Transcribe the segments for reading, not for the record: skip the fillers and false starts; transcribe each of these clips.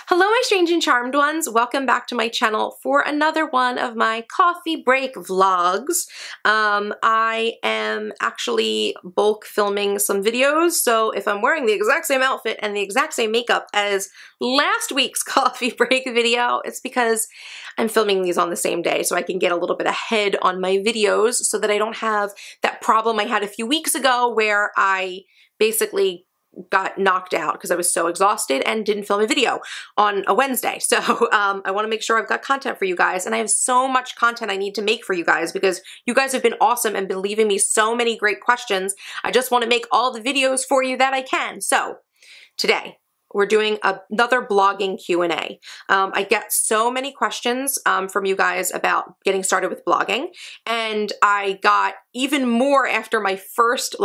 Hello, my strange and charmed ones. Welcome back to my channel for another one of my coffee break vlogs. I am actually bulk filming some videos, so if I'm wearing the exact same outfit and the exact same makeup as last week's coffee break video, it's because I'm filming these on the same day so I can get a little bit ahead on my videos so that I don't have that problem I had a few weeks ago where I basically got knocked out because I was so exhausted and didn't film a video on a Wednesday. So I want to make sure I've got content for you guys, and I have so much content I need to make for you guys because you guys have been awesome and been leaving me so many great questions. I just want to make all the videos for you that I can. So today we're doing another blogging Q&A. I get so many questions from you guys about getting started with blogging, and I got even more after my first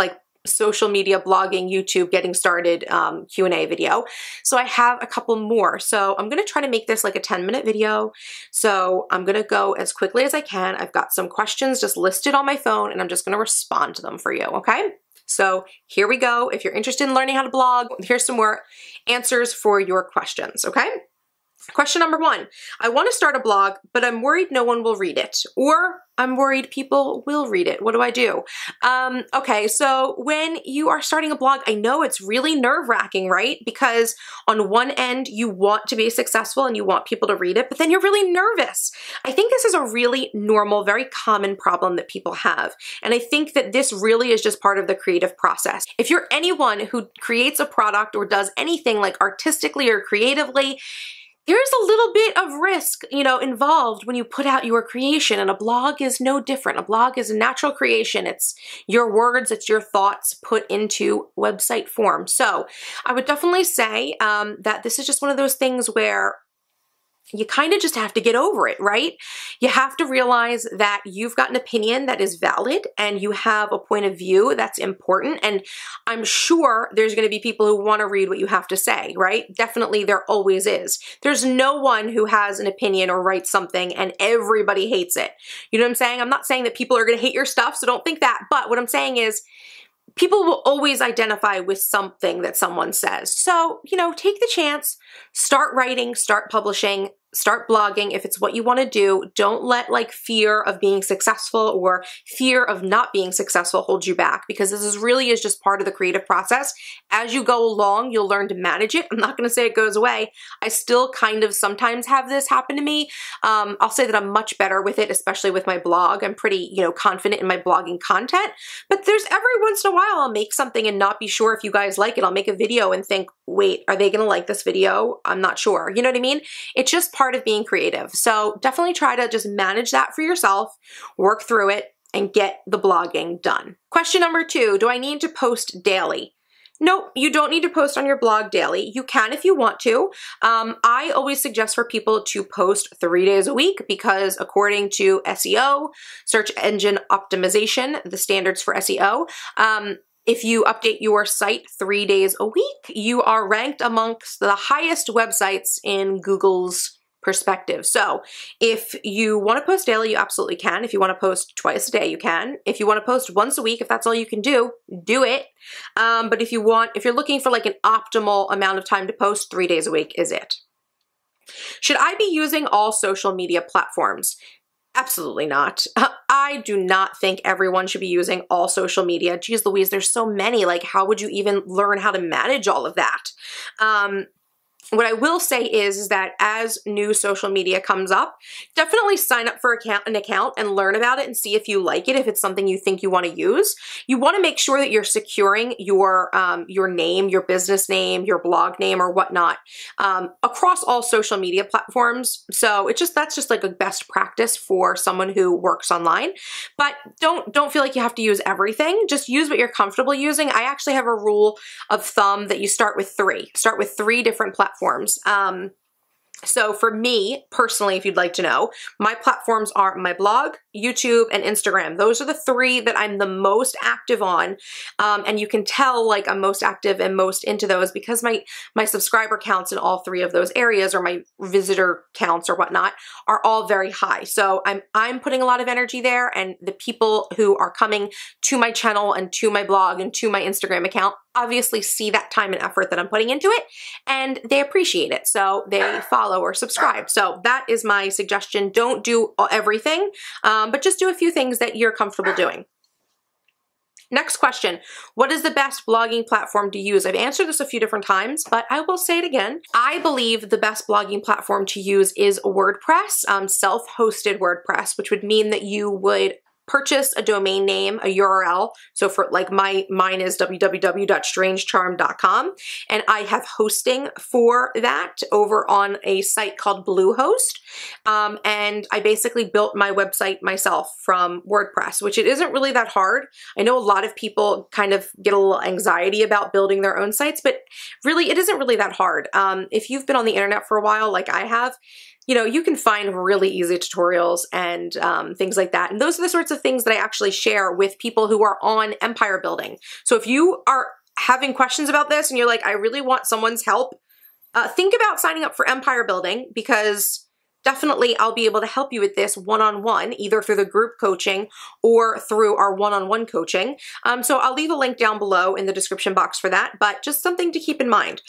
social media blogging YouTube getting started Q&A video. So I have a couple more. So I'm going to try to make this like a 10-minute video. So I'm going to go as quickly as I can. I've got some questions just listed on my phone and I'm just going to respond to them for you. Okay. So here we go. If you're interested in learning how to blog, here's some more answers for your questions. Okay. Question number 1, I want to start a blog, but I'm worried no one will read it, or I'm worried people will read it. What do I do? Okay, so when you are starting a blog, I know it's really nerve-wracking, right? Because on one end, you want to be successful and you want people to read it, but then you're really nervous. I think this is a really normal, very common problem that people have. And I think that this really is just part of the creative process. If you're anyone who creates a product or does anything like artistically or creatively, there's a little bit of risk, involved when you put out your creation, and a blog is no different. A blog is a natural creation. It's your words, it's your thoughts put into website form. So I would definitely say that this is just one of those things where you kind of just have to get over it, right? You have to realize that you've got an opinion that is valid and you have a point of view that's important. And I'm sure there's going to be people who want to read what you have to say, right? Definitely, there always is. There's no one who has an opinion or writes something and everybody hates it. You know what I'm saying? I'm not saying that people are going to hate your stuff, so don't think that. But what I'm saying is, people will always identify with something that someone says. So, take the chance, start writing, start publishing, start blogging if it's what you want to do. Don't let fear of being successful or fear of not being successful hold you back, because this really is just part of the creative process. As you go along, you'll learn to manage it. I'm not going to say it goes away. I still kind of sometimes have this happen to me. I'll say that I'm much better with it, especially with my blog. I'm pretty, confident in my blogging content, but there's every once in a while I'll make something and not be sure if you guys like it. I'll make a video and think, wait, are they going to like this video? I'm not sure. You know what I mean? It's just part of being creative. So definitely try to just manage that for yourself, work through it, and get the blogging done. Question number 2, do I need to post daily? Nope, you don't need to post on your blog daily. You can if you want to. I always suggest for people to post 3 days a week because according to SEO, search engine optimization, the standards for SEO, if you update your site 3 days a week, you are ranked amongst the highest websites in Google's perspective. So if you want to post daily, you absolutely can. If you want to post twice a day, you can. If you want to post once a week, if that's all you can do it. But if you're looking for an optimal amount of time to post, 3 days a week is it. Should I be using all social media platforms? Absolutely not. I do not think everyone should be using all social media. Geez Louise, there's so many. How would you even learn how to manage all of that? What I will say is that as new social media comes up, definitely sign up for an account and learn about it and see if you like it, if it's something you think you want to use. You want to make sure that you're securing your name, your business name, your blog name, or whatnot across all social media platforms. So that's just a best practice for someone who works online. But don't feel like you have to use everything. Just use what you're comfortable using. I actually have a rule of thumb that you start with 3. Start with 3 different platforms. So for me, personally, if you'd like to know, my platforms are my blog, YouTube, and Instagram. Those are the three that I'm the most active on. And you can tell like I'm most active and most into those because my subscriber counts in all three of those areas, or my visitor counts or whatnot, are all very high. So I'm putting a lot of energy there, and the people who are coming to my channel and to my blog and to my Instagram account obviously see that time and effort that I'm putting into it, and they appreciate it. So they follow or subscribe. So that is my suggestion. Don't do everything, but just do a few things that you're comfortable doing. Next question, what is the best blogging platform to use? I've answered this a few different times, but I will say it again. I believe the best blogging platform to use is WordPress, self-hosted WordPress, which would mean that you would purchase a domain name, a URL. So for like mine is www.strangecharm.com, and I have hosting for that over on a site called Bluehost. And I basically built my website myself from WordPress, which it isn't really that hard. I know a lot of people kind of get a little anxiety about building their own sites, but really it isn't really that hard. If you've been on the internet for a while, like I have, you know, you can find really easy tutorials and things like that. And those are the sorts of things that I actually share with people who are on empire building. So if you are having questions about this and you're like, I really want someone's help, think about signing up for empire building, because definitely I'll be able to help you with this one-on-one, either through the group coaching or through our one-on-one coaching. So I'll leave a link down below in the description box for that, but just something to keep in mind.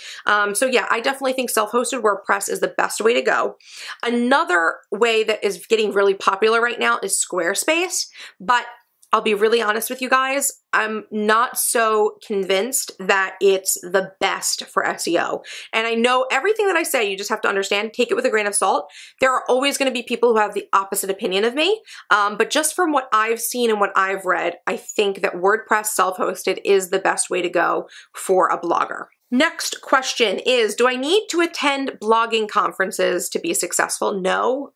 So yeah, I definitely think self-hosted WordPress is the best way to go. Another way that is getting really popular right now is Squarespace, but I'll be really honest with you guys, I'm not so convinced that it's the best for SEO. And I know everything that I say, you just have to understand, take it with a grain of salt. There are always going to be people who have the opposite opinion of me. But just from what I've seen and what I've read, I think that WordPress self-hosted is the best way to go for a blogger. Next question is, do I need to attend blogging conferences to be successful? No.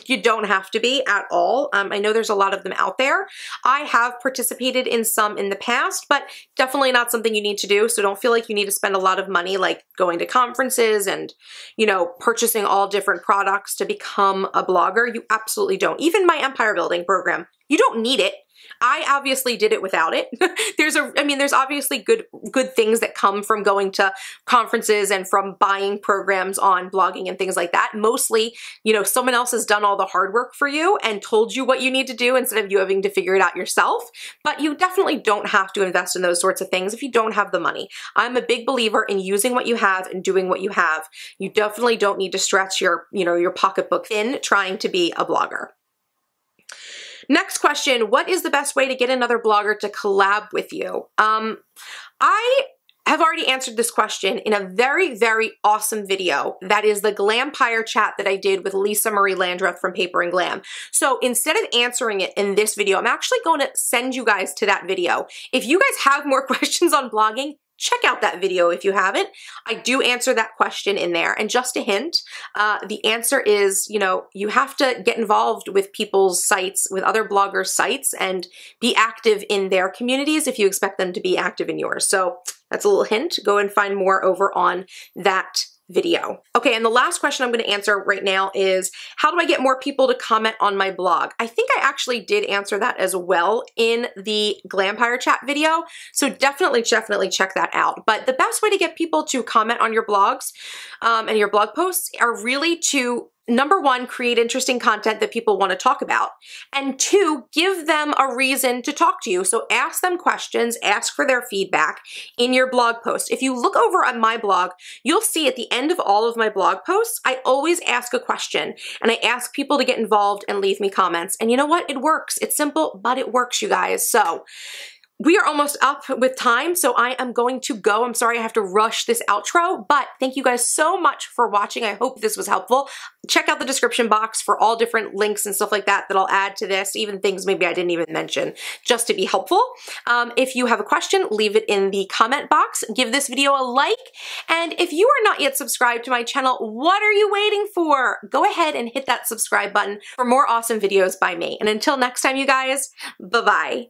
You don't have to be at all. I know there's a lot of them out there. I have participated in some in the past, but definitely not something you need to do. So don't feel like you need to spend a lot of money like going to conferences and, you know, purchasing all different products to become a blogger. You absolutely don't. Even my empire building program, you don't need it. I obviously did it without it. There's obviously good things that come from going to conferences and from buying programs on blogging and things like that. Mostly, you know, someone else has done all the hard work for you and told you what you need to do instead of you having to figure it out yourself. But you definitely don't have to invest in those sorts of things if you don't have the money. I'm a big believer in using what you have and doing what you have. You definitely don't need to stretch your pocketbook thin trying to be a blogger. Next question, what is the best way to get another blogger to collab with you? I have already answered this question in a very, very awesome video. That is the Glampire chat that I did with Lisa Marie Landreth from Paper and Glam. So instead of answering it in this video, I'm actually going to send you guys to that video. If you guys have more questions on blogging, check out that video if you haven't. I do answer that question in there. And just a hint, the answer is, you know, you have to get involved with people's sites, with other bloggers' sites, and be active in their communities if you expect them to be active in yours. So that's a little hint. Go and find more over on that video. Okay, and the last question I'm going to answer right now is, how do I get more people to comment on my blog? I think I actually did answer that as well in the Glampire chat video, so definitely check that out. But the best way to get people to comment on your blogs and your blog posts are really to, number one, create interesting content that people want to talk about, and two, give them a reason to talk to you. So ask them questions, ask for their feedback in your blog post. If you look over at my blog, you'll see at the end of all of my blog posts, I always ask a question, and I ask people to get involved and leave me comments. And you know what? It works. It's simple, but it works, you guys. So we are almost up with time, so I am going to go. I'm sorry I have to rush this outro, but thank you guys so much for watching. I hope this was helpful. Check out the description box for all different links and stuff like that that I'll add to this, even things maybe I didn't even mention, just to be helpful. If you have a question, leave it in the comment box. Give this video a like, and if you are not yet subscribed to my channel, what are you waiting for? Go ahead and hit that subscribe button for more awesome videos by me. And until next time, you guys, bye-bye.